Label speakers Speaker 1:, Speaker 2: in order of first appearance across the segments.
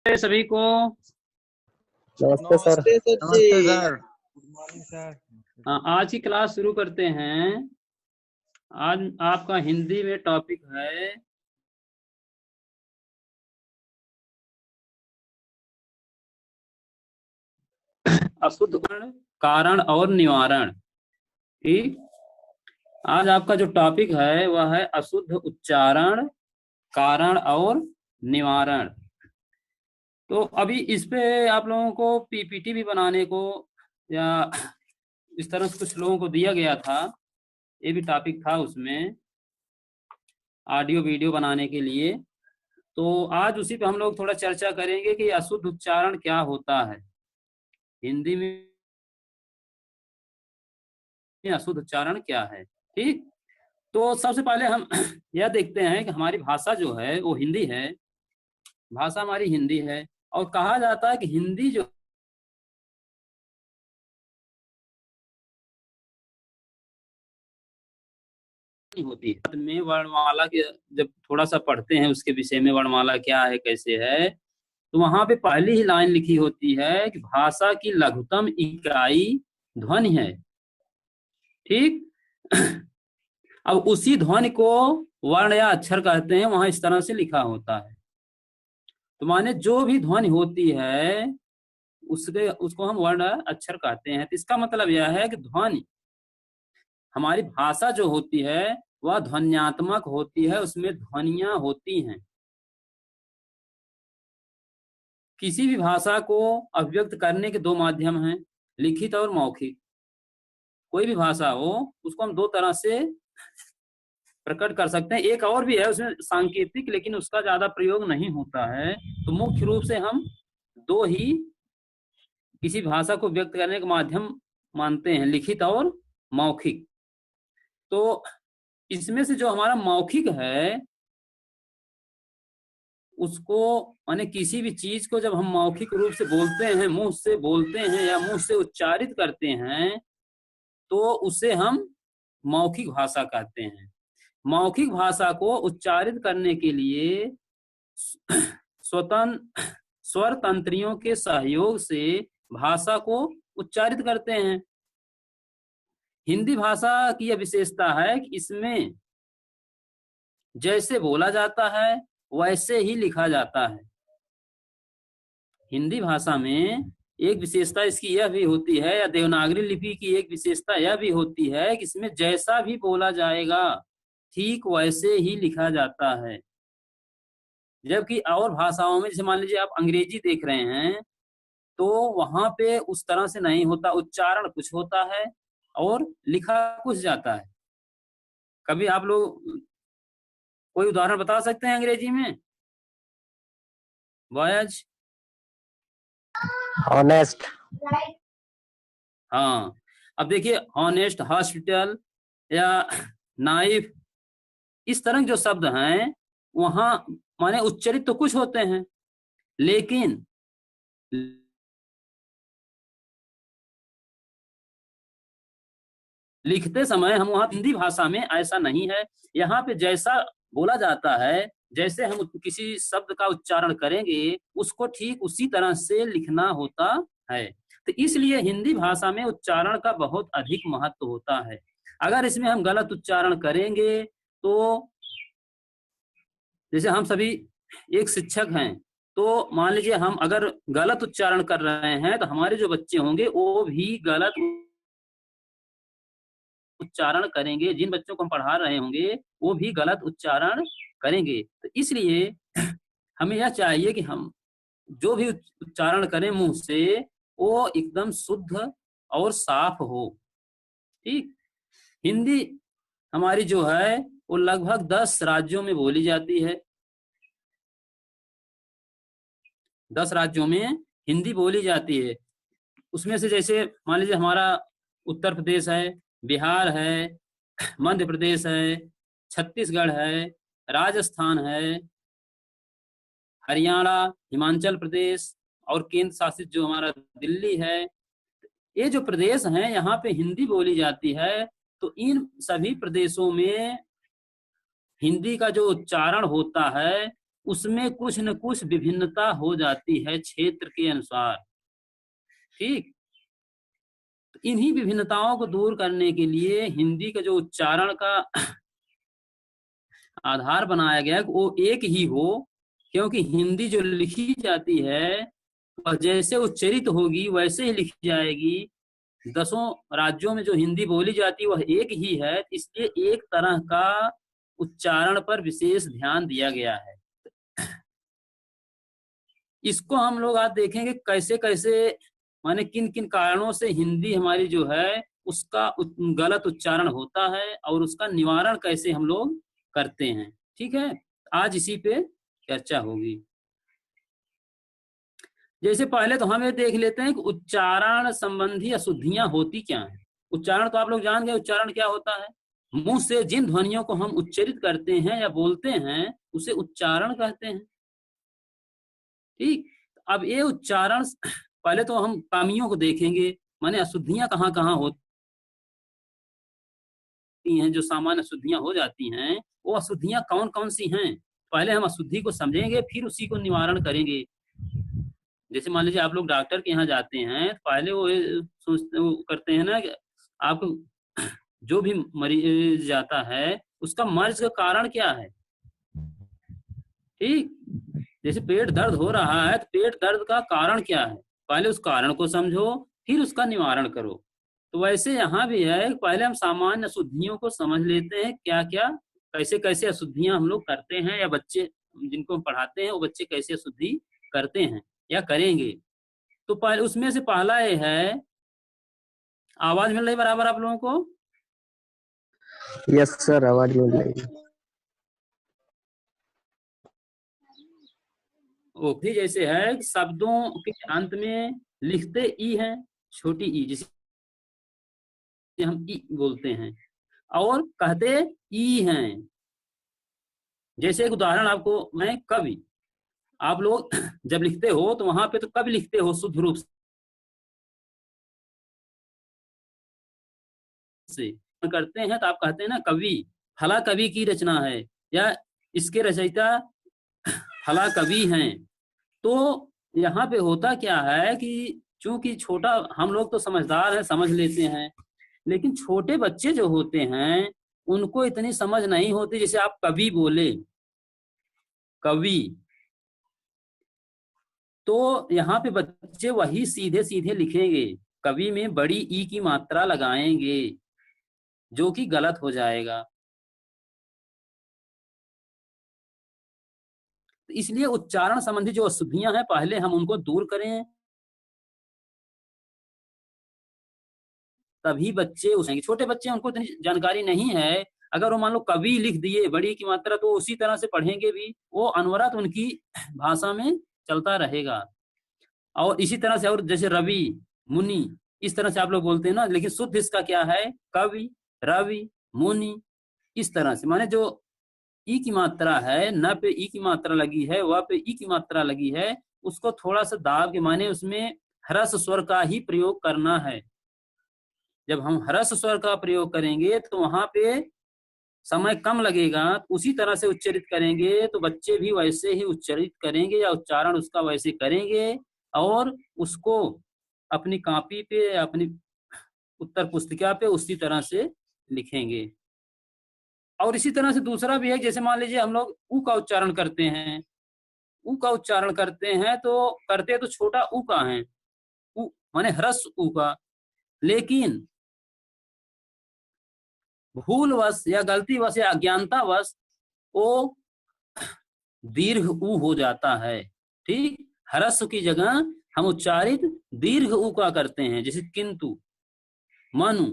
Speaker 1: सभी को
Speaker 2: नमस्ते सर।
Speaker 3: नमस्ते सर
Speaker 4: नमस्ते
Speaker 3: जी।
Speaker 4: सर।
Speaker 3: Good morning sir.
Speaker 1: आज की क्लास शुरू करते हैं। आज आपका हिंदी में टॉपिक है अशुद्ध कारण और निवारण। ठीक, आज आपका जो टॉपिक है वह है अशुद्ध उच्चारण, कारण और निवारण। तो अभी इस पे आप लोगों को पीपीटी भी बनाने को या इस तरह से कुछ लोगों को दिया गया था, ये भी टॉपिक था उसमें, ऑडियो वीडियो बनाने के लिए। तो आज उसी पे हम लोग थोड़ा चर्चा करेंगे कि अशुद्ध उच्चारण क्या होता है, हिंदी में अशुद्ध उच्चारण क्या है। ठीक, तो सबसे पहले हम यह देखते हैं कि हमारी भाषा जो है वो हिंदी है, भाषा हमारी हिंदी है। और कहा जाता है कि हिंदी जो होती है में वर्णमाला के, जब थोड़ा सा पढ़ते हैं उसके विषय में, वर्णमाला क्या है कैसे है, तो वहां पे पहली ही लाइन लिखी होती है कि भाषा की लघुतम इकाई ध्वनि है। ठीक, अब उसी ध्वनि को वर्ण या अक्षर कहते हैं, वहां इस तरह से लिखा होता है। तो माने जो भी ध्वनि होती है उसको हम वर्ण अक्षर कहते हैं। तो इसका मतलब यह है कि ध्वनि, हमारी भाषा जो होती है वह ध्वन्यात्मक होती है, उसमें ध्वनियां होती हैं। किसी भी भाषा को अभिव्यक्त करने के दो माध्यम हैं, लिखित और मौखिक। कोई भी भाषा हो उसको हम दो तरह से प्रकट कर सकते हैं। एक और भी है उसमें सांकेतिक, लेकिन उसका ज्यादा प्रयोग नहीं होता है। तो मुख्य रूप से हम दो ही किसी भाषा को व्यक्त करने का माध्यम मानते हैं, लिखित और मौखिक। तो इसमें से जो हमारा मौखिक है उसको, माने किसी भी चीज को जब हम मौखिक रूप से बोलते हैं, मुंह से बोलते हैं या मुंह से उच्चारित करते हैं, तो उसे हम मौखिक भाषा कहते हैं। मौखिक भाषा को उच्चारित करने के लिए स्वतंत्र स्वर तंत्रियों के सहयोग से भाषा को उच्चारित करते हैं। हिंदी भाषा की यह विशेषता है कि इसमें जैसे बोला जाता है वैसे ही लिखा जाता है। हिंदी भाषा में एक विशेषता इसकी यह भी होती है, या देवनागरी लिपि की एक विशेषता यह भी होती है कि इसमें जैसा भी बोला जाएगा ठीक वैसे ही लिखा जाता है। जबकि और भाषाओं में, जैसे मान लीजिए आप अंग्रेजी देख रहे हैं, तो वहां पे उस तरह से नहीं होता, उच्चारण कुछ होता है और लिखा कुछ जाता है। कभी आप लोग कोई उदाहरण बता सकते हैं अंग्रेजी में? Voyage,
Speaker 2: honest.
Speaker 1: हाँ, अब देखिए ऑनेस्ट, हॉस्पिटल या नाइफ, इस तरह के जो शब्द हैं वहां माने उच्चरित तो कुछ होते हैं, लेकिन लिखते समय हम वहां, हिंदी भाषा में ऐसा नहीं है। यहाँ पे जैसा बोला जाता है, जैसे हम किसी शब्द का उच्चारण करेंगे उसको ठीक उसी तरह से लिखना होता है। तो इसलिए हिंदी भाषा में उच्चारण का बहुत अधिक महत्व होता है। अगर इसमें हम गलत उच्चारण करेंगे तो, जैसे हम सभी एक शिक्षक हैं, तो मान लीजिए हम अगर गलत उच्चारण कर रहे हैं तो हमारे जो बच्चे होंगे वो भी गलत उच्चारण करेंगे। जिन बच्चों को हम पढ़ा रहे होंगे वो भी गलत उच्चारण करेंगे। तो इसलिए हमें यह चाहिए कि हम जो भी उच्चारण करें मुंह से वो एकदम शुद्ध और साफ हो। ठीक, हिंदी हमारी जो है वो लगभग 10 राज्यों में बोली जाती है। 10 राज्यों में हिंदी बोली जाती है। उसमें से जैसे मान लीजिए हमारा उत्तर प्रदेश है, बिहार है, मध्य प्रदेश है, छत्तीसगढ़ है, राजस्थान है, हरियाणा, हिमाचल प्रदेश और केंद्र शासित जो हमारा दिल्ली है, ये जो प्रदेश हैं यहाँ पे हिंदी बोली जाती है। तो इन सभी प्रदेशों में हिंदी का जो उच्चारण होता है उसमें कुछ न कुछ विभिन्नता हो जाती है क्षेत्र के अनुसार। ठीक, तो इन्हीं विभिन्नताओं को दूर करने के लिए हिंदी का जो उच्चारण का आधार बनाया गया है वो एक ही हो, क्योंकि हिंदी जो लिखी जाती है वह जैसे उच्चरित होगी वैसे ही लिखी जाएगी। 10 राज्यों में जो हिंदी बोली जाती है वह एक ही है, इसलिए एक तरह का उच्चारण पर विशेष ध्यान दिया गया है। इसको हम लोग आज देखेंगे कैसे कैसे, माने किन किन कारणों से हिंदी हमारी जो है उसका गलत उच्चारण होता है और उसका निवारण कैसे हम लोग करते हैं। ठीक है, आज इसी पे चर्चा होगी। जैसे पहले तो हम ये देख लेते हैं कि उच्चारण संबंधी अशुद्धियां होती क्या हैं। उच्चारण तो आप लोग जान गए, उच्चारण क्या होता है। मुंह से जिन ध्वनियों को हम उच्चरित करते हैं या बोलते हैं उसे उच्चारण कहते हैं। ठीक, अब ये उच्चारण पहले तो हम कामियों को देखेंगे, माने अशुद्धियां कहाँ कहाँ होती हैं, जो सामान्य अशुद्धियां हो जाती हैं वो अशुद्धियां कौन कौन सी हैं। पहले हम अशुद्धि को समझेंगे फिर उसी को निवारण करेंगे। जैसे मान लीजिए आप लोग डॉक्टर के यहाँ जाते हैं, पहले वो सोचते वो करते हैं ना कि आपको जो भी मरीज जाता है उसका मर्ज का कारण क्या है। ठीक, जैसे पेट दर्द हो रहा है तो पेट दर्द का कारण क्या है, पहले उस कारण को समझो फिर उसका निवारण करो। तो वैसे यहाँ भी है, पहले हम सामान्य अशुद्धियों को समझ लेते हैं, क्या क्या कैसे कैसे अशुद्धियां हम लोग करते हैं, या बच्चे जिनको हम पढ़ाते हैं वो बच्चे कैसे अशुद्धि करते हैं या करेंगे। तो पहले उसमें से पहला ये है, आवाज मिल रही बराबर आप लोगों को?
Speaker 2: यस सर, आवाज मिल रही है।
Speaker 1: ओखरी जैसे है कि शब्दों के अंत में लिखते ई है, छोटी ई जिसे हम ई बोलते हैं, और कहते ई हैं। जैसे एक उदाहरण आपको मैं, कवि, आप लोग जब लिखते हो तो वहां पे तो कवि लिखते हो शुद्ध रूप से करते हैं तो आप कहते हैं ना कवि, फला कवि की रचना है या इसके रचयिता फला कवि हैं। तो यहाँ पे होता क्या है कि चूंकि छोटा, हम लोग तो समझदार हैं समझ लेते हैं, लेकिन छोटे बच्चे जो होते हैं उनको इतनी समझ नहीं होती। जैसे आप कवि बोले, कवि, तो यहाँ पे बच्चे वही सीधे सीधे लिखेंगे, कवि में बड़ी ई की मात्रा लगाएंगे जो कि गलत हो जाएगा। तो इसलिए उच्चारण संबंधी जो अशुद्धियां हैं पहले हम उनको दूर करें, तभी बच्चे उसेंगे। छोटे बच्चे उनको इतनी जानकारी नहीं है, अगर वो मान लो कवि लिख दिए बड़ी की मात्रा तो उसी तरह से पढ़ेंगे भी, वो अनवरत उनकी भाषा में चलता रहेगा। और इसी तरह से, और जैसे रवि, मुनि, इस तरह से आप लोग बोलते हैं ना, लेकिन शुद्ध इसका क्या है, कवि, रवि, मुनि, इस तरह से। माने जो ई की मात्रा है, न पे ई की मात्रा लगी है, वह पे ई की मात्रा लगी है, उसको थोड़ा सा दाब के, माने उसमें ह्रस्व स्वर का ही प्रयोग करना है। जब हम ह्रस्व स्वर का प्रयोग करेंगे तो वहां पे समय कम लगेगा, उसी तरह से उच्चरित करेंगे तो बच्चे भी वैसे ही उच्चरित करेंगे या उच्चारण उसका वैसे करेंगे, और उसको अपनी कॉपी पे, अपनी उत्तर पुस्तिका पे उसी तरह से लिखेंगे। और इसी तरह से दूसरा भी है, जैसे मान लीजिए हम लोग ऊ का उच्चारण करते हैं, ऊ का उच्चारण करते हैं तो करते तो छोटा ऊ का है, ऊ माने ह्रस्व ऊ का, लेकिन भूलवश या गलतीवश या अज्ञानतावश वो दीर्घ ऊ हो जाता है। ठीक, ह्रस्व की जगह हम उच्चारित दीर्घ ऊ का करते हैं। जैसे किंतु, मनु,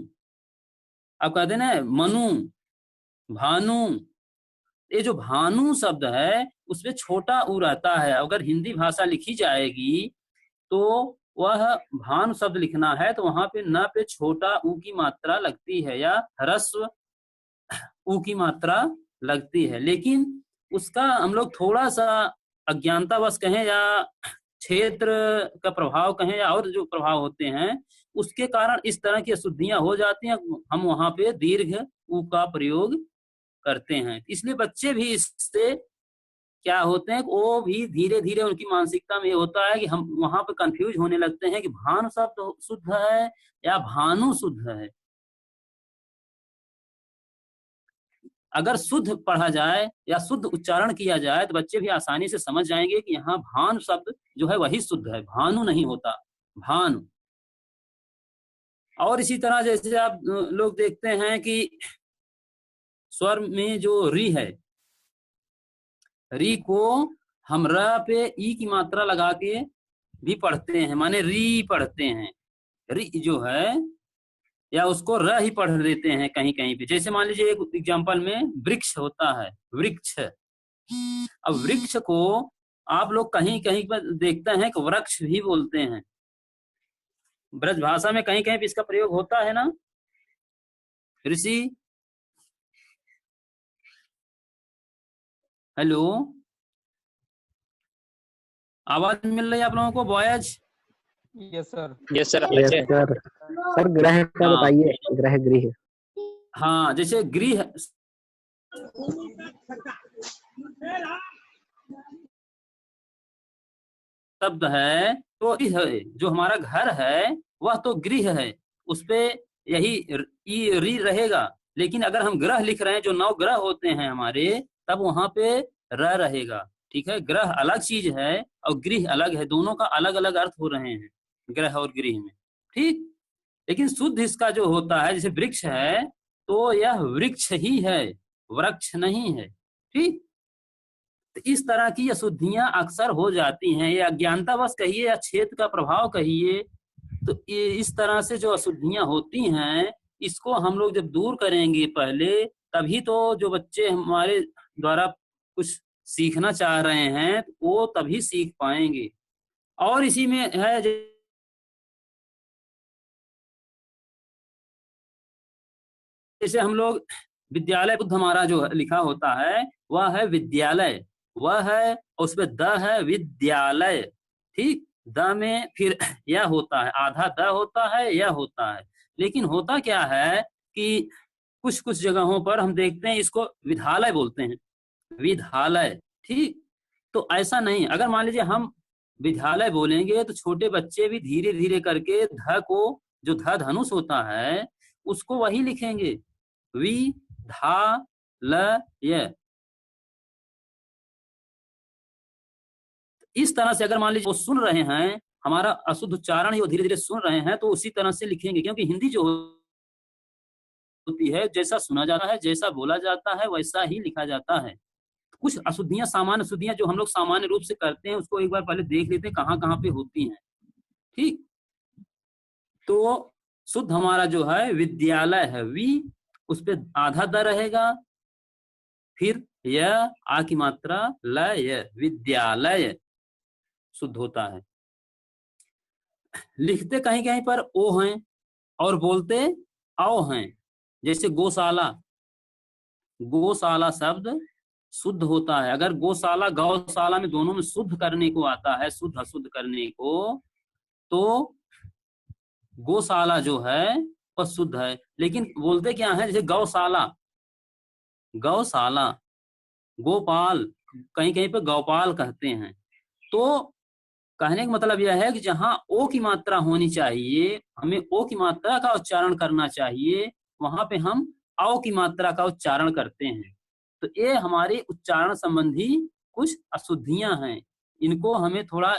Speaker 1: आप कहते हैं ना मनु, भानु, ये जो भानु शब्द है उसमें छोटा ऊ रहता है। अगर हिंदी भाषा लिखी जाएगी तो वह भानु शब्द लिखना है तो वहां पे न पे छोटा ऊ की मात्रा लगती है या ह्रस्व ऊ की मात्रा लगती है। लेकिन उसका हम लोग थोड़ा सा अज्ञानतावश कहें या क्षेत्र का प्रभाव कहें या और जो प्रभाव होते हैं उसके कारण इस तरह की अशुद्धियां हो जाती हैं, हम वहां पे दीर्घ ऊ का प्रयोग करते हैं। इसलिए बच्चे भी इससे क्या होते हैं, वो भी धीरे धीरे उनकी मानसिकता में ये होता है कि हम वहां पर कंफ्यूज होने लगते हैं कि भानु शब्द शुद्ध है या भानु शुद्ध है। अगर शुद्ध पढ़ा जाए या शुद्ध उच्चारण किया जाए तो बच्चे भी आसानी से समझ जाएंगे कि यहाँ भानु शब्द जो है वही शुद्ध है, भानु नहीं होता, भानु। और इसी तरह जैसे आप लोग देखते हैं कि स्वर में जो री है, री को हम र पे ई की मात्रा लगा के भी पढ़ते हैं, माने री पढ़ते हैं, री जो है, या उसको र ही पढ़ देते हैं कहीं कहीं पे। जैसे मान लीजिए एक एग्जांपल में वृक्ष होता है, वृक्ष। अब वृक्ष को आप लोग कहीं कहीं पर देखते हैं कि वृक्ष भी बोलते हैं, ब्रज भाषा में कहीं कहीं पे इसका प्रयोग होता है ना ऋषि? हेलो, आवाज मिल रही है आप लोगों को boys?
Speaker 3: Yes sir.
Speaker 2: Yes sir. Sir ग्रह का बताइए, ग्रह गृह।
Speaker 1: हाँ, जैसे गृह शब्द है तो जो हमारा घर है वह तो गृह है, उसपे यही री रहेगा। लेकिन अगर हम ग्रह लिख रहे हैं, जो 9 ग्रह होते हैं हमारे, तब वहां पे र रहेगा। ठीक है, ग्रह अलग चीज है और गृह अलग है, दोनों का अलग अलग अर्थ हो रहे हैं ग्रह और गृह में। ठीक, लेकिन शुद्ध इसका जो होता है, जैसे वृक्ष है तो यह वृक्ष ही है, वृक्ष नहीं है। ठीक, तो इस तरह की अशुद्धियां अक्सर हो जाती हैं, या अज्ञानतावश कहिए या क्षेत्र का प्रभाव कहिए, तो इस तरह से जो अशुद्धियां होती हैं, इसको हम लोग जब दूर करेंगे पहले, तभी तो जो बच्चे हमारे द्वारा कुछ सीखना चाह रहे हैं वो तभी सीख पाएंगे। और इसी में है जैसे हम लोग विद्यालय, बुद्ध हमारा जो लिखा होता है वह है विद्यालय, वह है, उसमें द है विद्यालय। ठीक, द में फिर यह होता है, आधा द होता है, यह होता है। लेकिन होता क्या है कि कुछ कुछ जगहों पर हम देखते हैं इसको विद्यालय बोलते हैं, विद्यालय। ठीक, तो ऐसा नहीं, अगर मान लीजिए हम विद्यालय बोलेंगे तो छोटे बच्चे भी धीरे धीरे करके ध को, जो ध धनुष होता है, उसको वही लिखेंगे, वि धा ल य। इस तरह से अगर मान लीजिए वो सुन रहे हैं, हमारा अशुद्ध उच्चारण ही वो धीरे धीरे सुन रहे हैं, तो उसी तरह से लिखेंगे। क्योंकि हिंदी जो होती है, जैसा सुना जाता है, जैसा बोला जाता है, वैसा ही लिखा जाता है। कुछ अशुद्धियां, सामान्य अशुद्धियां जो हम लोग सामान्य रूप से करते हैं, उसको एक बार पहले देख लेते हैं कहाँ कहाँ पे होती हैं। ठीक, तो शुद्ध हमारा जो है विद्यालय है, वी, उस पे आधा द रहेगा, फिर य, आ की मात्रा, ल य, विद्यालय शुद्ध होता है। लिखते कहीं कहीं पर ओ हैं और बोलते आओ हैं। जैसे गौशाला, गौशाला शब्द शुद्ध होता है। अगर गौशाला गौशाला में दोनों में शुद्ध करने को आता है, शुद्ध अशुद्ध करने को, तो गौशाला जो है वह शुद्ध है। लेकिन बोलते क्या है, जैसे गौशाला, गौशाला, गोपाल, कहीं कहीं पे गौपाल कहते हैं। तो कहने का मतलब यह है कि जहां ओ की मात्रा होनी चाहिए, हमें ओ की मात्रा का उच्चारण करना चाहिए, वहां पे हम औ की मात्रा का उच्चारण करते हैं। तो ये हमारे उच्चारण संबंधी कुछ अशुद्धियां हैं, इनको हमें थोड़ा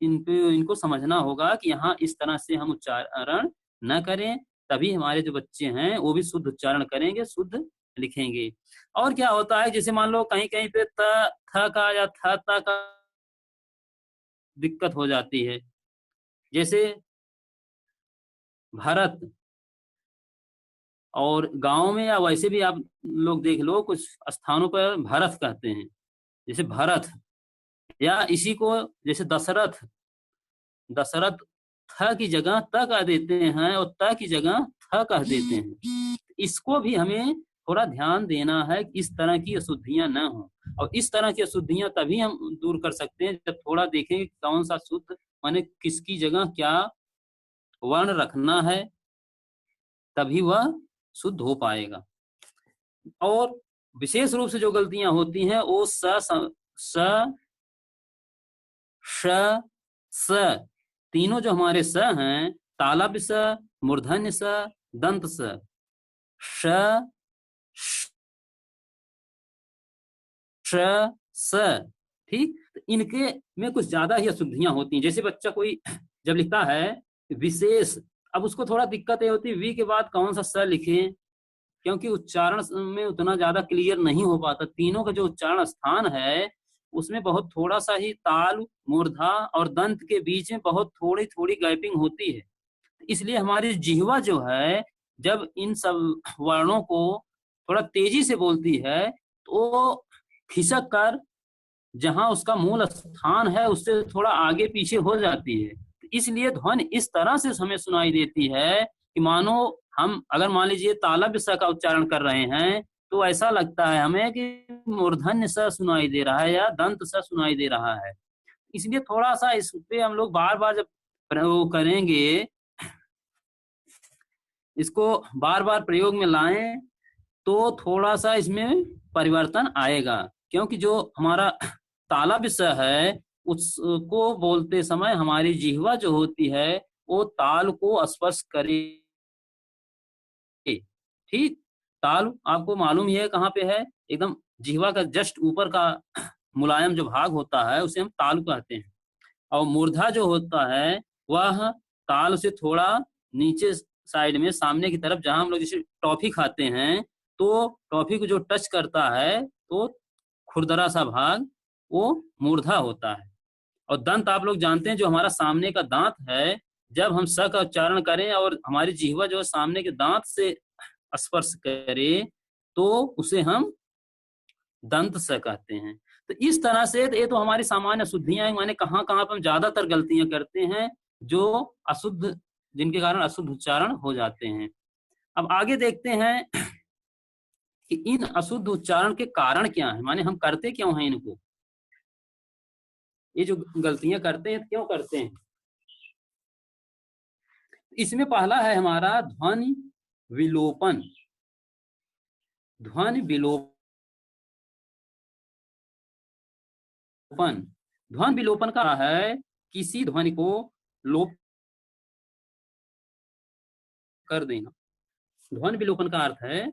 Speaker 1: इनको समझना होगा कि यहाँ इस तरह से हम उच्चारण न करें, तभी हमारे जो बच्चे हैं वो भी शुद्ध उच्चारण करेंगे, शुद्ध लिखेंगे। और क्या होता है, जैसे मान लो कहीं कहीं पे त, थ का या थ ता का दिक्कत हो जाती है। जैसे भारत, और गांव में या वैसे भी आप लोग देख लो, कुछ स्थानों पर भरत कहते हैं, जैसे भरत, या इसी को जैसे दशरथ, दशरथ थ की जगह त कह देते हैं और त की जगह थ कह देते हैं। इसको भी हमें थोड़ा ध्यान देना है कि इस तरह की अशुद्धियां न हो। और इस तरह की अशुद्धियां तभी हम दूर कर सकते हैं जब थोड़ा देखेंगे कौन सा शुद्ध, माने किसकी जगह क्या वर्ण रखना है, तभी वह शुद्ध हो पाएगा। और विशेष रूप से जो गलतियां होती हैं वो स, श, स, तीनों जो हमारे स हैं, तालव्य स, मूर्धन्य स, दंत स, श, श, स, ठीक। तो इनके में कुछ ज्यादा ही अशुद्धियां होती हैं। जैसे बच्चा कोई जब लिखता है विशेष, अब उसको थोड़ा दिक्कत ये होती है वी के बाद कौन सा स लिखें, क्योंकि उच्चारण में उतना ज्यादा क्लियर नहीं हो पाता। तीनों का जो उच्चारण स्थान है उसमें बहुत थोड़ा सा ही ताल, मूर्धा और दंत के बीच में बहुत थोड़ी थोड़ी गैपिंग होती है। इसलिए हमारी जिह्वा जो है जब इन सब वर्णों को थोड़ा तेजी से बोलती है तो खिसक कर जहां उसका मूल स्थान है उससे थोड़ा आगे पीछे हो जाती है। इसलिए ध्वनि इस तरह से हमें सुनाई देती है कि मानो हम अगर मान लीजिए तालव्य स का उच्चारण कर रहे हैं तो ऐसा लगता है हमें कि मूर्धन्य स सुनाई दे रहा है या दंत स सुनाई दे रहा है। इसलिए थोड़ा सा इस पे हम लोग बार बार जब प्रयोग करेंगे, इसको बार बार प्रयोग में लाएं तो थोड़ा सा इसमें परिवर्तन आएगा। क्योंकि जो हमारा तालव्य स है उसको बोलते समय हमारी जिह्वा जो होती है वो ताल को स्पर्श करे, ठीक। ताल आपको मालूम ही है कहाँ पे है, एकदम जिह्वा का जस्ट ऊपर का मुलायम जो भाग होता है उसे हम ताल कहते हैं। और मूर्धा जो होता है वह ताल से थोड़ा नीचे साइड में सामने की तरफ, जहां हम लोग जैसे टॉफी खाते हैं तो टॉफी को जो टच करता है तो खुरदरा सा भाग वो मूर्धा होता है। और दंत आप लोग जानते हैं जो हमारा सामने का दांत है, जब हम स का उच्चारण करें और हमारी जिह्वा जो है सामने के दांत से स्पर्श करे तो उसे हम दंत स कहते हैं। तो इस तरह से ये तो हमारी सामान्य शुद्धियां हैं, माने कहाँ कहाँ पर हम ज्यादातर गलतियां करते हैं जो अशुद्ध, जिनके कारण अशुद्ध उच्चारण हो जाते हैं। अब आगे देखते हैं कि इन अशुद्ध उच्चारण के कारण क्या है, माने हम करते क्यों हैं इनको, ये जो गलतियां करते हैं क्यों करते हैं। इसमें पहला है हमारा ध्वनि विलोपन। ध्वनि विलोपन, ध्वनि विलोपन का है किसी ध्वनि को लोप कर देना। ध्वनि विलोपन का अर्थ है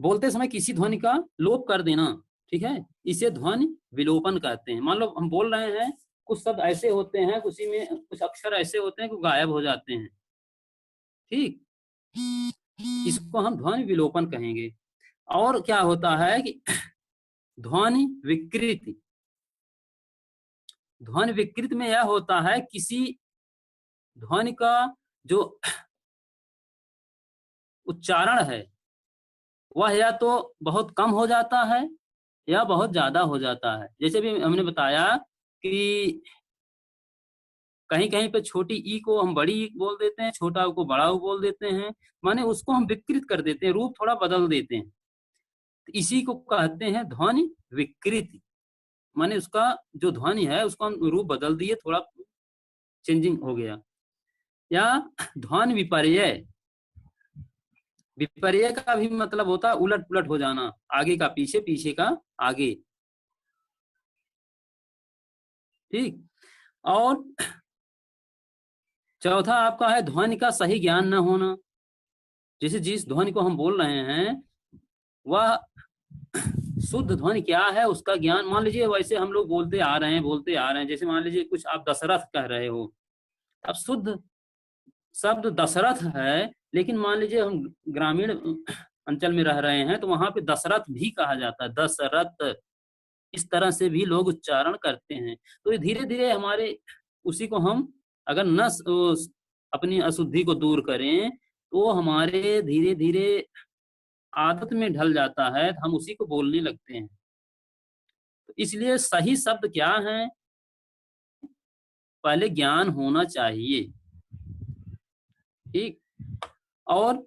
Speaker 1: बोलते समय किसी ध्वनि का लोप कर देना, ठीक है, इसे ध्वनि विलोपन कहते हैं। मान लो हम बोल रहे हैं, कुछ शब्द ऐसे होते हैं, कुछ में कुछ अक्षर ऐसे होते हैं कि गायब हो जाते हैं, ठीक, इसको हम ध्वनि विलोपन कहेंगे। और क्या होता है कि ध्वनि विकृति, ध्वनि विकृति में यह होता है किसी ध्वनि का जो उच्चारण है वह या तो बहुत कम हो जाता है या बहुत ज्यादा हो जाता है। जैसे भी हमने बताया कि कहीं कहीं पे छोटी ई को हम बड़ी ई बोल देते हैं, छोटा को बड़ा ऊ बोल देते हैं, माने उसको हम विकृत कर देते हैं, रूप थोड़ा बदल देते हैं। तो इसी को कहते हैं ध्वनि विकृति, माने उसका जो ध्वनि है उसको हम रूप बदल दिए, थोड़ा चेंजिंग हो गया। या ध्वनि विपर्यय, विपर्यय का भी मतलब होता है उलट पुलट हो जाना, आगे का पीछे, पीछे का आगे, ठीक। और चौथा आपका है ध्वनि का सही ज्ञान न होना। जैसे जिस ध्वनि को हम बोल रहे हैं वह शुद्ध ध्वनि क्या है उसका ज्ञान, मान लीजिए वैसे हम लोग बोलते आ रहे हैं, जैसे मान लीजिए कुछ आप दशरथ कह रहे हो, अब शुद्ध शब्द दशरथ है, लेकिन मान लीजिए हम ग्रामीण अंचल में रह रहे हैं तो वहां पे दशरथ भी कहा जाता है, दशरथ, इस तरह से भी लोग उच्चारण करते हैं। तो धीरे धीरे हमारे उसी को हम अगर न अपनी अशुद्धि को दूर करें तो हमारे धीरे धीरे आदत में ढल जाता है, हम उसी को बोलने लगते हैं। तो इसलिए सही शब्द क्या है, पहले ज्ञान होना चाहिए, ठीक। और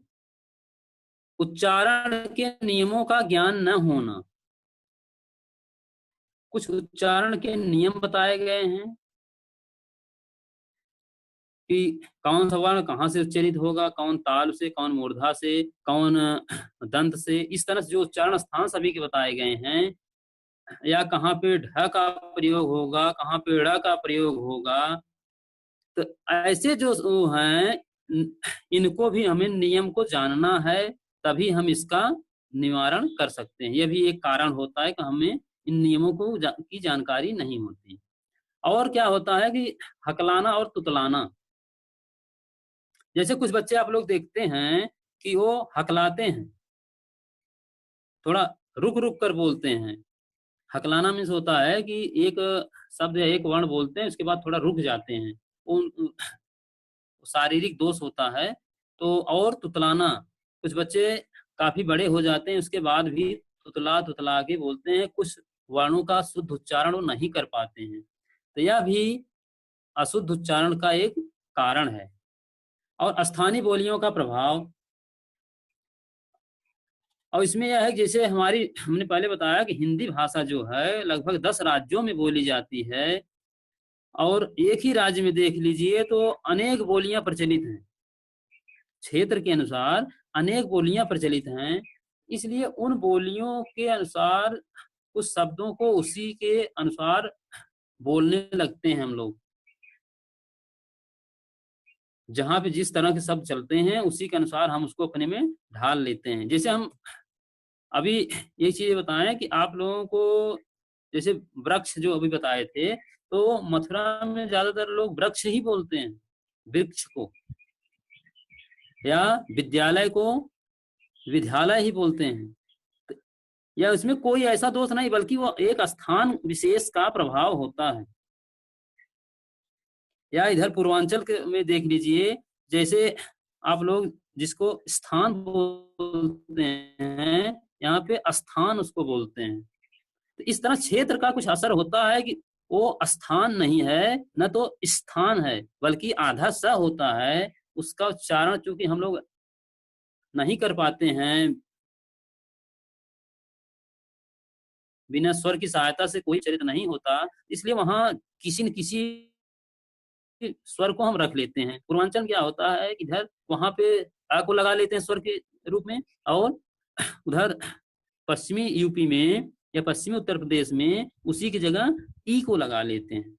Speaker 1: उच्चारण के नियमों का ज्ञान न होना, कुछ उच्चारण के नियम बताए गए हैं कि कौन सा वर्ण कहाँ से उच्चारित होगा, कौन ताल से, कौन मूर्धा से, कौन दंत से, इस तरह से जो उच्चारण स्थान सभी के बताए गए हैं या कहाँ पे ढ का प्रयोग होगा, कहाँ पे ड़ का प्रयोग होगा। तो ऐसे जो वो हैं, इनको भी हमें नियम को जानना है, तभी हम इसका निवारण कर सकते हैं। यह भी एक कारण होता है कि हमें इन नियमों की जानकारी नहीं होती। और क्या होता है कि हकलाना और तुतलाना। जैसे कुछ बच्चे आप लोग देखते हैं कि वो हकलाते हैं, थोड़ा रुक रुक कर बोलते हैं। हकलाना मीन्स होता है कि एक शब्द या एक वर्ण बोलते हैं, उसके बाद थोड़ा रुक जाते हैं, उन शारीरिक दोष होता है। तो और तुतलाना, कुछ बच्चे काफी बड़े हो जाते हैं, उसके बाद भी तुतला तुतला के बोलते हैं, कुछ वर्णों का शुद्ध उच्चारण वो नहीं कर पाते हैं। तो यह भी अशुद्ध उच्चारण का एक कारण है। और स्थानीय बोलियों का प्रभाव, और इसमें यह है कि जैसे हमने पहले बताया कि हिंदी भाषा जो है लगभग 10 राज्यों में बोली जाती है, और एक ही राज्य में देख लीजिए तो अनेक बोलियां प्रचलित हैं। क्षेत्र के अनुसार अनेक बोलियां प्रचलित हैं, इसलिए उन बोलियों के अनुसार कुछ शब्दों को उसी के अनुसार बोलने लगते हैं हम लोग। जहां पे जिस तरह के शब्द चलते हैं उसी के अनुसार हम उसको अपने में ढाल लेते हैं। जैसे हम अभी ये चीज बताएं कि आप लोगों को, जैसे वृक्ष जो अभी बताए थे, तो मथुरा में ज्यादातर लोग वृक्ष ही बोलते हैं, वृक्ष को, या विद्यालय को विद्यालय ही बोलते हैं। या उसमें कोई ऐसा दोष नहीं, बल्कि वो एक स्थान विशेष का प्रभाव होता है। या इधर पूर्वांचल में देख लीजिए, जैसे आप लोग जिसको स्थान बोलते हैं, यहाँ पे स्थान उसको बोलते हैं। तो इस तरह क्षेत्र का कुछ असर होता है कि वो स्थान नहीं है, न तो स्थान है, बल्कि आधा स होता है। उसका उच्चारण चूंकि हम लोग नहीं कर पाते हैं, बिना स्वर की सहायता से कोई चरित्र नहीं होता, इसलिए वहां किसी न किसी स्वर को हम रख लेते हैं। पूर्वांचल क्या होता है कि इधर वहां पे आ को लगा लेते हैं स्वर के रूप में, और उधर पश्चिमी यूपी में या पश्चिमी उत्तर प्रदेश में उसी की जगह ई को लगा लेते हैं,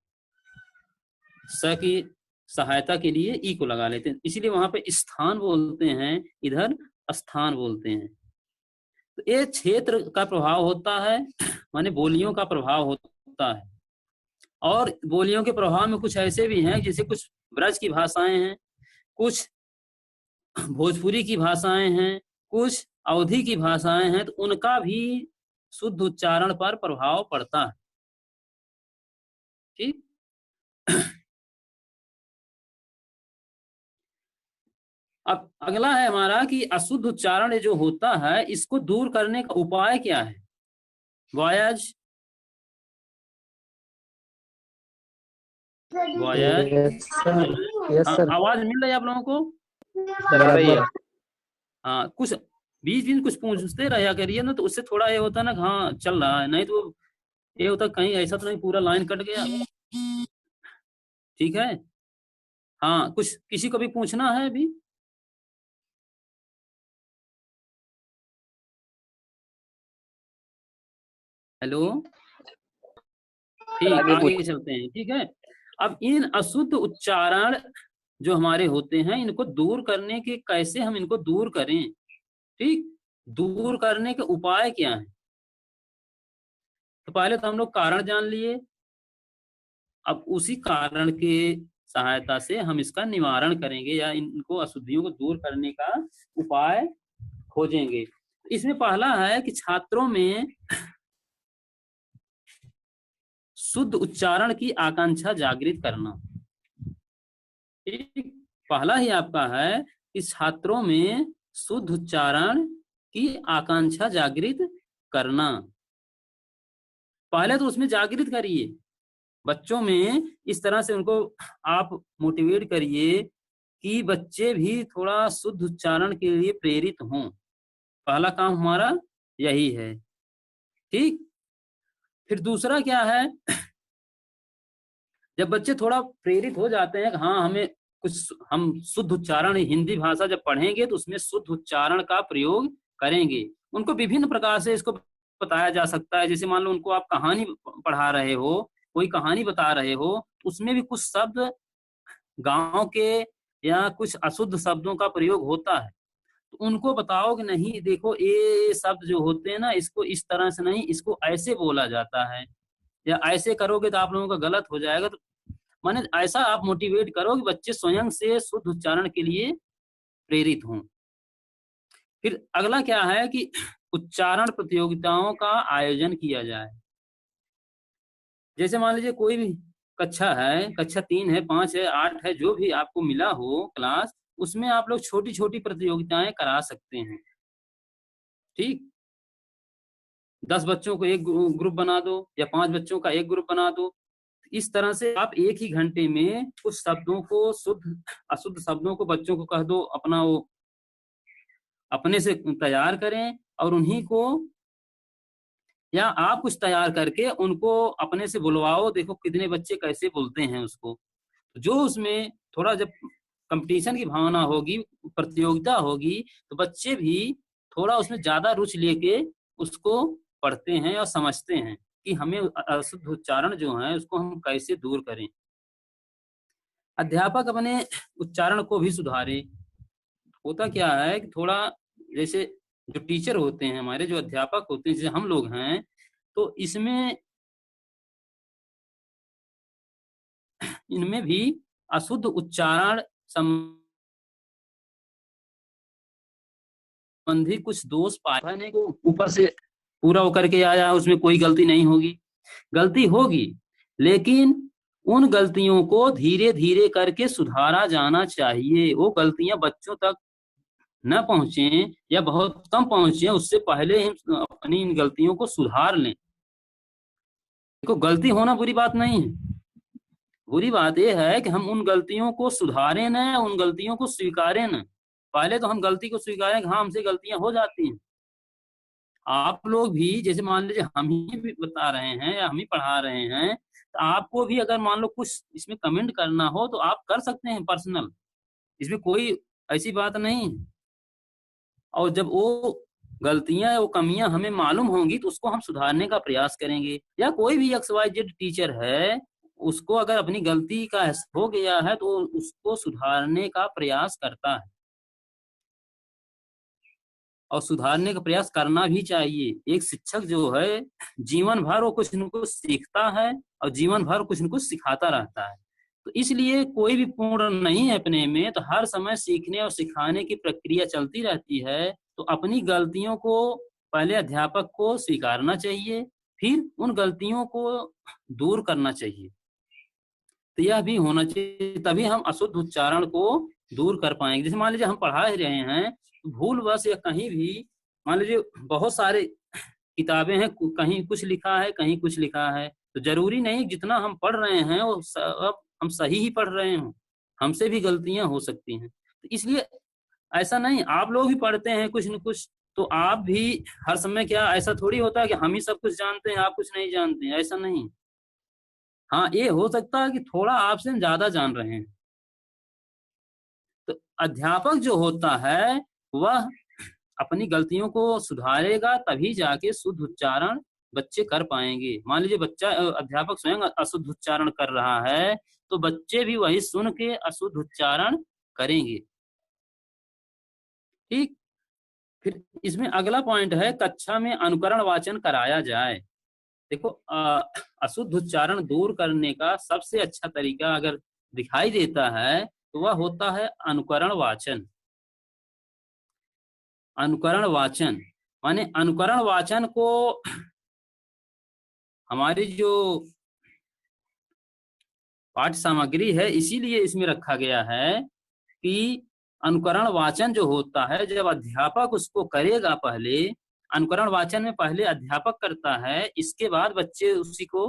Speaker 1: स की सहायता के लिए ई को लगा लेते हैं, इसीलिए वहां पे स्थान बोलते हैं, इधर स्थान बोलते हैं। तो ये क्षेत्र का प्रभाव होता है, माने बोलियों का प्रभाव होता है। और बोलियों के प्रभाव में कुछ ऐसे भी हैं, जैसे कुछ ब्रज की भाषाएं हैं, कुछ भोजपुरी की भाषाएं हैं, कुछ अवधी की भाषाएं हैं, तो उनका भी शुद्ध उच्चारण पर प्रभाव पड़ता है। ठीक। अब अगला है हमारा कि अशुद्ध उच्चारण जो होता है, इसको दूर करने का उपाय क्या है। Voyage
Speaker 2: yes sir.
Speaker 1: आवाज मिल रही है आप लोगों को?
Speaker 2: बराबर।
Speaker 1: हाँ, कुछ बीच बीच कुछ पूछते रहा करिए ना, तो उससे थोड़ा ये होता है ना, हाँ चल रहा है, नहीं तो ये होता कहीं ऐसा तो नहीं पूरा लाइन कट गया। ठीक है। हाँ, कुछ किसी को भी पूछना है अभी? हेलो। ठीक, आगे चलते हैं। ठीक है। अब इन अशुद्ध उच्चारण जो हमारे होते हैं, इनको दूर करने के कैसे हम इनको दूर करें। ठीक, दूर करने के उपाय क्या है। तो पहले तो हम लोग कारण जान लिए, अब उसी कारण के सहायता से हम इसका निवारण करेंगे या इनको अशुद्धियों को दूर करने का उपाय खोजेंगे। इसमें पहला है कि छात्रों में शुद्ध उच्चारण की आकांक्षा जागृत करना। ठीक, पहला ही आपका है कि छात्रों में शुद्ध उच्चारण की आकांक्षा जागृत करना। पहले तो उसमें जागृत करिए, बच्चों में इस तरह से उनको आप मोटिवेट करिए कि बच्चे भी थोड़ा शुद्ध उच्चारण के लिए प्रेरित हों। पहला काम हमारा यही है। ठीक। फिर दूसरा क्या है, जब बच्चे थोड़ा प्रेरित हो जाते हैं, हाँ हमें कुछ, हम शुद्ध उच्चारण हिंदी भाषा जब पढ़ेंगे तो उसमें शुद्ध उच्चारण का प्रयोग करेंगे, उनको विभिन्न प्रकार से इसको बताया जा सकता है। जैसे मान लो उनको आप कहानी पढ़ा रहे हो, कोई कहानी बता रहे हो, उसमें भी कुछ शब्द गांव के या कुछ अशुद्ध शब्दों का प्रयोग होता है, तो उनको बताओ कि नहीं देखो ये शब्द जो होते हैं ना, इसको इस तरह से नहीं, इसको ऐसे बोला जाता है, या ऐसे करोगे तो आप लोगों का गलत हो जाएगा। तो माने ऐसा आप मोटिवेट करो कि बच्चे स्वयं से शुद्ध उच्चारण के लिए प्रेरित हों। फिर अगला क्या है कि उच्चारण प्रतियोगिताओं का आयोजन किया जाए। जैसे मान लीजिए कोई भी कक्षा है, कक्षा 3 है, 5 है, 8 है, जो भी आपको मिला हो क्लास, उसमें आप लोग छोटी छोटी प्रतियोगिताएं करा सकते हैं। ठीक, 10 बच्चों को एक ग्रुप बना दो या 5 बच्चों का एक ग्रुप बना दो। इस तरह से आप एक ही घंटे में कुछ शब्दों को, शुद्ध अशुद्ध शब्दों को बच्चों को कह दो अपना वो अपने से तैयार करें, और उन्हीं को, या आप कुछ तैयार करके उनको अपने से बुलवाओ, देखो कितने बच्चे कैसे बोलते हैं उसको। जो उसमें थोड़ा जब कंपटीशन की भावना होगी, प्रतियोगिता होगी, तो बच्चे भी थोड़ा उसमें ज्यादा रुचि लेके उसको पढ़ते हैं और समझते हैं कि हमें अशुद्ध उच्चारण जो है उसको हम कैसे दूर करें। अध्यापक अपने उच्चारण को भी सुधारे। होता क्या है कि थोड़ा, जैसे जो टीचर होते हैं हमारे, जो अध्यापक होते हैं, जैसे हम लोग हैं, तो इसमें इनमें भी अशुद्ध उच्चारण संबंधी कुछ दोष पाने को ऊपर से पूरा होकर के आया, उसमें कोई गलती नहीं होगी। गलती होगी, लेकिन उन गलतियों को धीरे धीरे करके सुधारा जाना चाहिए। वो गलतियां बच्चों तक न पहुंचे या बहुत कम पहुंचे, उससे पहले हम अपनी इन गलतियों को सुधार लें। देखो गलती होना बुरी बात नहीं है, बुरी बात यह है कि हम उन गलतियों को सुधारें न, उन गलतियों को स्वीकारें न। पहले तो हम गलती को स्वीकारें कि हाँ हमसे गलतियां हो जाती हैं। आप लोग भी जैसे मान लीजिए हम ही भी बता रहे हैं या हम ही पढ़ा रहे हैं, तो आपको भी अगर मान लो कुछ इसमें कमेंट करना हो तो आप कर सकते हैं पर्सनल, इसमें कोई ऐसी बात नहीं। और जब वो गलतियां या वो कमियां हमें मालूम होंगी तो उसको हम सुधारने का प्रयास करेंगे। या कोई भी XYZ टीचर है, उसको अगर अपनी गलती का एहसास हो गया है तो उसको सुधारने का प्रयास करता है, और सुधारने का प्रयास करना भी चाहिए। एक शिक्षक जो है जीवन भर वो कुछ न कुछ सीखता है और जीवन भर कुछ न कुछ सिखाता रहता है। तो इसलिए कोई भी पूर्ण नहीं है अपने में, तो हर समय सीखने और सिखाने की प्रक्रिया चलती रहती है। तो अपनी गलतियों को पहले अध्यापक को स्वीकारना चाहिए, फिर उन गलतियों को दूर करना चाहिए। तो यह भी होना चाहिए, तभी हम अशुद्ध उच्चारण को दूर कर पाएंगे। जैसे मान लीजिए हम पढ़ा ही रहे हैं, भूल बस या कहीं भी मान लीजिए बहुत सारे किताबें हैं, कहीं कुछ लिखा है कहीं कुछ लिखा है, तो जरूरी नहीं जितना हम पढ़ रहे हैं वो सब हम सही ही पढ़ रहे हों, हमसे भी गलतियां हो सकती हैं। तो इसलिए ऐसा नहीं, आप लोग भी पढ़ते हैं कुछ न कुछ, तो आप भी हर समय, क्या ऐसा थोड़ी होता है कि हम ही सब कुछ जानते हैं आप कुछ नहीं जानते हैं, ऐसा नहीं। हाँ ये हो सकता है कि थोड़ा आपसे ज्यादा जान रहे हैं। तो अध्यापक जो होता है वह अपनी गलतियों को सुधारेगा, तभी जाके शुद्ध उच्चारण बच्चे कर पाएंगे। मान लीजिए बच्चा अध्यापक स्वयं अशुद्ध उच्चारण कर रहा है, तो बच्चे भी वही सुन के अशुद्ध उच्चारण करेंगे। ठीक, फिर इसमें अगला पॉइंट है, कक्षा में अनुकरण वाचन कराया जाए। देखो अशुद्ध उच्चारण दूर करने का सबसे अच्छा तरीका अगर दिखाई देता है तो वह होता है अनुकरण वाचन। अनुकरण वाचन माने अनुकरण वाचन को हमारी जो पाठ्य सामग्री है इसीलिए इसमें रखा गया है कि अनुकरण वाचन जो होता है, जब अध्यापक उसको करेगा, पहले अनुकरण वाचन में पहले अध्यापक करता है, इसके बाद बच्चे उसी को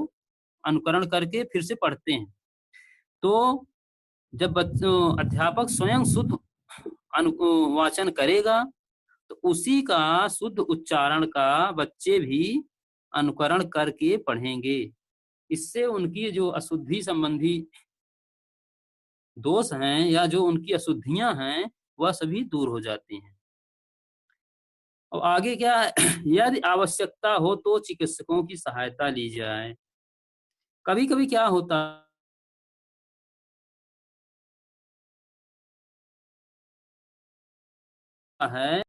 Speaker 1: अनुकरण करके फिर से पढ़ते हैं। तो जब अध्यापक स्वयं शुद्ध वाचन करेगा तो उसी का शुद्ध उच्चारण का बच्चे भी अनुकरण करके पढ़ेंगे। इससे उनकी जो अशुद्धि संबंधी दोष हैं या जो उनकी अशुद्धियां हैं वह सभी दूर हो जाती हैं। अब आगे क्या है, यदि आवश्यकता हो तो चिकित्सकों की सहायता ली जाए। कभी कभी क्या होता है,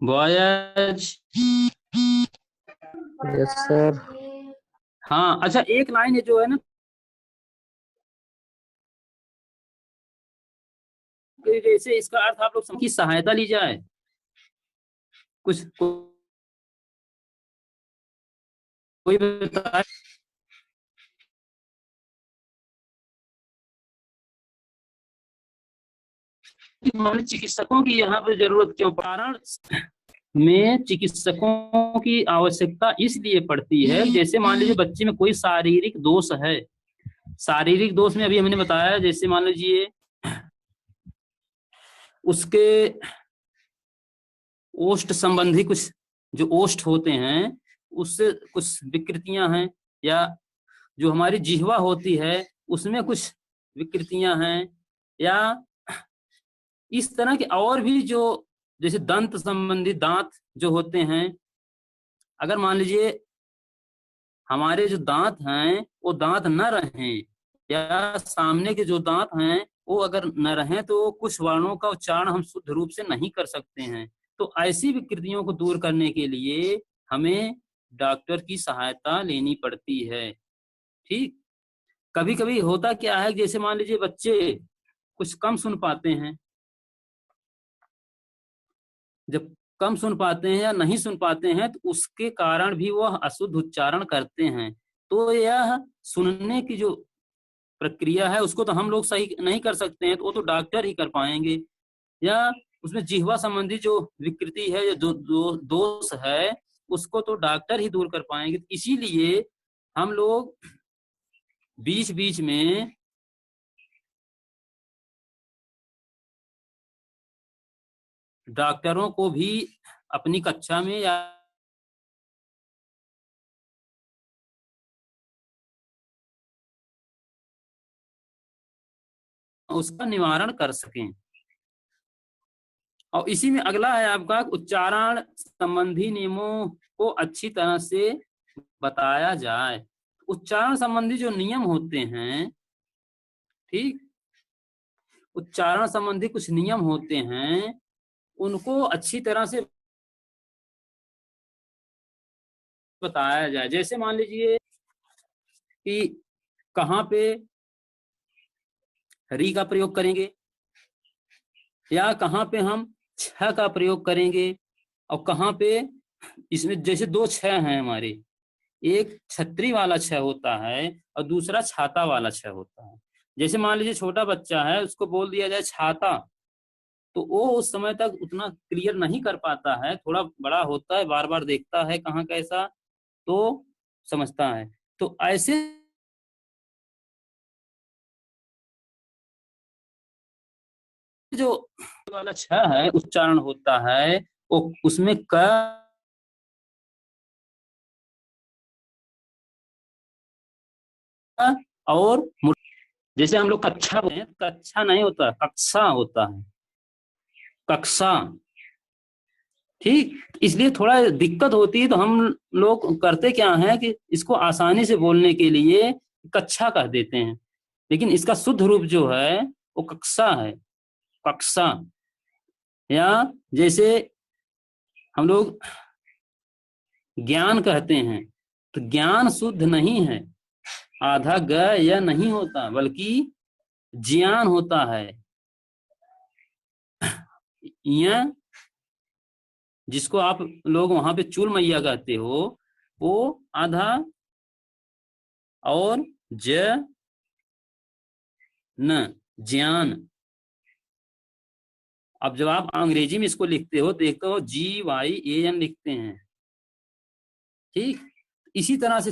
Speaker 1: बॉयज।
Speaker 2: Yes sir.
Speaker 1: हाँ अच्छा, एक लाइन ये जो है ना, कि जैसे इसका अर्थ आप लोग की सहायता ली जाए, कोई बताए। मान चिकित्सकों की यहाँ पे जरूरत क्यों, कारण में चिकित्सकों की आवश्यकता इसलिए पड़ती है, जैसे मान लीजिए बच्चे में कोई शारीरिक दोष है। शारीरिक दोष में अभी हमने बताया, जैसे मान लीजिए उसके ओष्ठ संबंधी कुछ जो ओष्ठ होते हैं उससे कुछ विकृतियां हैं, या जो हमारी जिह्वा होती है उसमें कुछ विकृतियां हैं, या इस तरह के और भी जो जैसे दंत संबंधी दांत जो होते हैं, अगर मान लीजिए हमारे जो दांत हैं वो दांत न रहें, या सामने के जो दांत हैं वो अगर न रहें, तो कुछ वर्णों का उच्चारण हम शुद्ध रूप से नहीं कर सकते हैं। तो ऐसी विकृतियों को दूर करने के लिए हमें डॉक्टर की सहायता लेनी पड़ती है। ठीक, कभी कभी होता क्या है, जैसे मान लीजिए बच्चे कुछ कम सुन पाते हैं, जब कम सुन पाते हैं या नहीं सुन पाते हैं तो उसके कारण भी वह अशुद्ध उच्चारण करते हैं। तो यह सुनने की जो प्रक्रिया है उसको तो हम लोग सही नहीं कर सकते हैं, तो वो तो डॉक्टर ही कर पाएंगे। या उसमें जिह्वा संबंधी जो विकृति है, जो दोष है, उसको तो डॉक्टर ही दूर कर पाएंगे। इसीलिए हम लोग बीच बीच में डॉक्टरों को भी अपनी कक्षा में या उसका निवारण कर सकें। और इसी में अगला है आपका, उच्चारण संबंधी नियमों को अच्छी तरह से बताया जाए। उच्चारण संबंधी जो नियम होते हैं, ठीक, उच्चारण संबंधी कुछ नियम होते हैं, उनको अच्छी तरह से बताया जाए। जैसे मान लीजिए कि कहाँ पे री का प्रयोग करेंगे, या कहाँ पे हम छ का प्रयोग करेंगे, और कहाँ पे इसमें जैसे दो छ हैं हमारे, एक छतरी वाला छ होता है और दूसरा छाता वाला छ होता है। जैसे मान लीजिए छोटा बच्चा है, उसको बोल दिया जाए छाता, तो वो उस समय तक उतना क्लियर नहीं कर पाता है, थोड़ा बड़ा होता है, बार बार देखता है कहाँ कैसा, तो समझता है। तो ऐसे जो वाला छ है उच्चारण होता है, वो उसमें क और जैसे हम लोग कक्षा बोलते हैं, कक्षा नहीं होता, कक्षा होता है, कक्षा। ठीक, इसलिए थोड़ा दिक्कत होती है, तो हम लोग करते क्या है कि इसको आसानी से बोलने के लिए कक्षा कह देते हैं, लेकिन इसका शुद्ध रूप जो है वो कक्षा है, कक्षा। या जैसे हम लोग ज्ञान कहते हैं, तो ज्ञान शुद्ध नहीं है, आधा ग या नहीं होता, बल्कि ज्ञान होता है। या जिसको आप लोग वहां पे चूल मैया कहते हो, वो आधा और ज न, ज्ञान। अब जब आप अंग्रेजी में इसको लिखते हो, देखते हो GYAN लिखते हैं। ठीक, इसी तरह से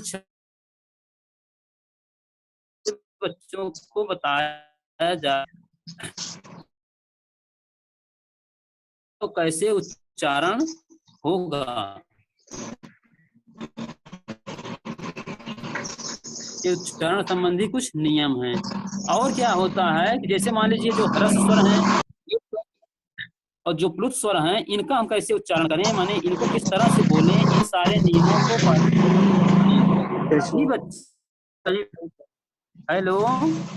Speaker 1: बच्चों को बताया जाए तो कैसे उच्चारण होगा, ये उच्चारण संबंधी कुछ नियम हैं। और क्या होता है कि जैसे मान लीजिए जो ह्रस्व स्वर हैं और जो प्लुत स्वर हैं इनका हम कैसे उच्चारण करें, माने इनको किस तरह से बोलें, इन सारे नियमों को बच्चे। हेलो,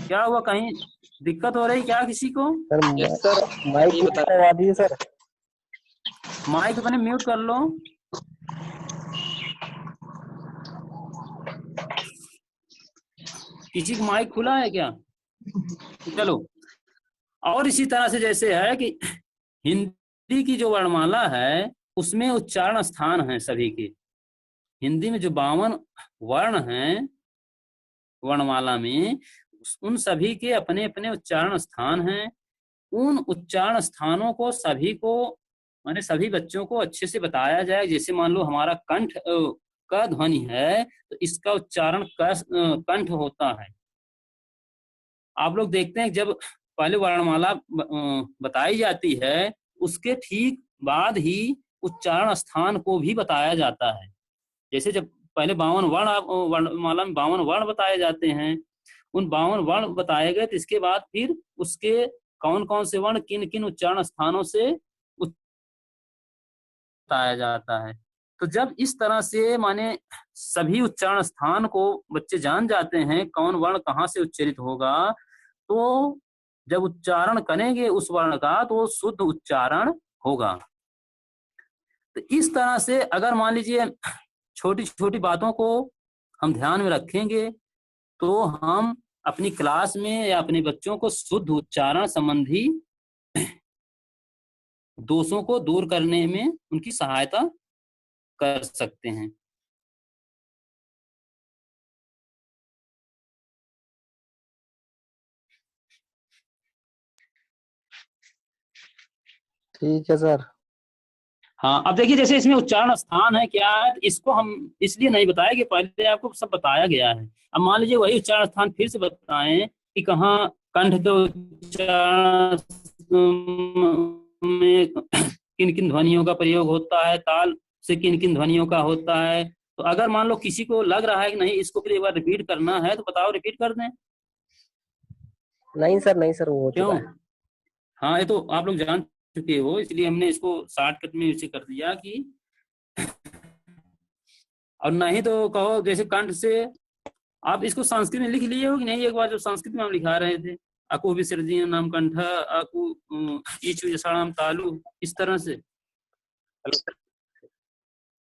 Speaker 1: क्या हुआ, कहीं दिक्कत हो रही क्या किसी को?
Speaker 2: सर
Speaker 3: यस सर,
Speaker 2: माइक
Speaker 3: ये
Speaker 2: म्यूट
Speaker 3: बता
Speaker 2: करवा दीजिए सर।
Speaker 1: माइक अपने म्यूट कर लो। किसी का माइक खुला है क्या? चलो, और इसी तरह से जैसे है कि हिंदी की जो वर्णमाला है उसमें उच्चारण स्थान है सभी के। हिंदी में जो 52 वर्ण हैं वर्णमाला में, उन सभी के अपने अपने उच्चारण स्थान हैं। उन उच्चारण स्थानों को सभी को, माने सभी बच्चों को अच्छे से बताया जाए। जैसे मान लो हमारा कंठ का ध्वनि है तो इसका उच्चारण कंठ होता है। आप लोग देखते हैं जब पहले वर्णमाला बताई जाती है उसके ठीक बाद ही उच्चारण स्थान को भी बताया जाता है। जैसे जब पहले 52 वर्णमाला में 52 वर्ण बताए जाते हैं, उन 52 वर्ण बताए गए तो इसके बाद फिर उसके कौन कौन से वर्ण किन किन उच्चारण स्थानों से बताया जाता है। तो जब इस तरह से माने सभी उच्चारण स्थान को बच्चे जान जाते हैं कौन वर्ण कहाँ से उच्चरित होगा, तो जब उच्चारण करेंगे उस वर्ण का तो शुद्ध उच्चारण होगा। तो इस तरह से अगर मान लीजिए छोटी छोटी बातों को हम ध्यान में रखेंगे तो हम अपनी क्लास में या अपने बच्चों को शुद्ध उच्चारण संबंधी दोषों को दूर करने में उनकी सहायता कर सकते हैं।
Speaker 2: ठीक है सर।
Speaker 1: हाँ, अब देखिए जैसे इसमें उच्चारण स्थान है क्या है, इसको हम इसलिए नहीं बताया कि पहले आपको सब बताया गया है। अब मान लीजिए वही उच्चारण स्थान फिर से बताएं कि कहाँ कंठ के उच्चारण में किन किन ध्वनियों का प्रयोग होता है, ताल से किन किन ध्वनियों का होता है। तो अगर मान लो किसी को लग रहा है कि नहीं इसको फिर एक बार रिपीट करना है तो बताओ, रिपीट कर दें?
Speaker 2: नहीं सर, नहीं सर, वो हो
Speaker 1: क्यों?
Speaker 2: चुका है।
Speaker 1: हाँ, ये तो आप लोग जान चुके हो, इसलिए हमने इसको शॉर्टकट में इसे कर दिया कि और नहीं तो कहो जैसे कंठ से आप इसको संस्कृत में लिख लिए हो कि नहीं, एक बार जो संस्कृत में हम लिखा रहे थे अकु विसर्जन नाम कंठ अकु ईचु जसाणाम तालु, इस तरह से।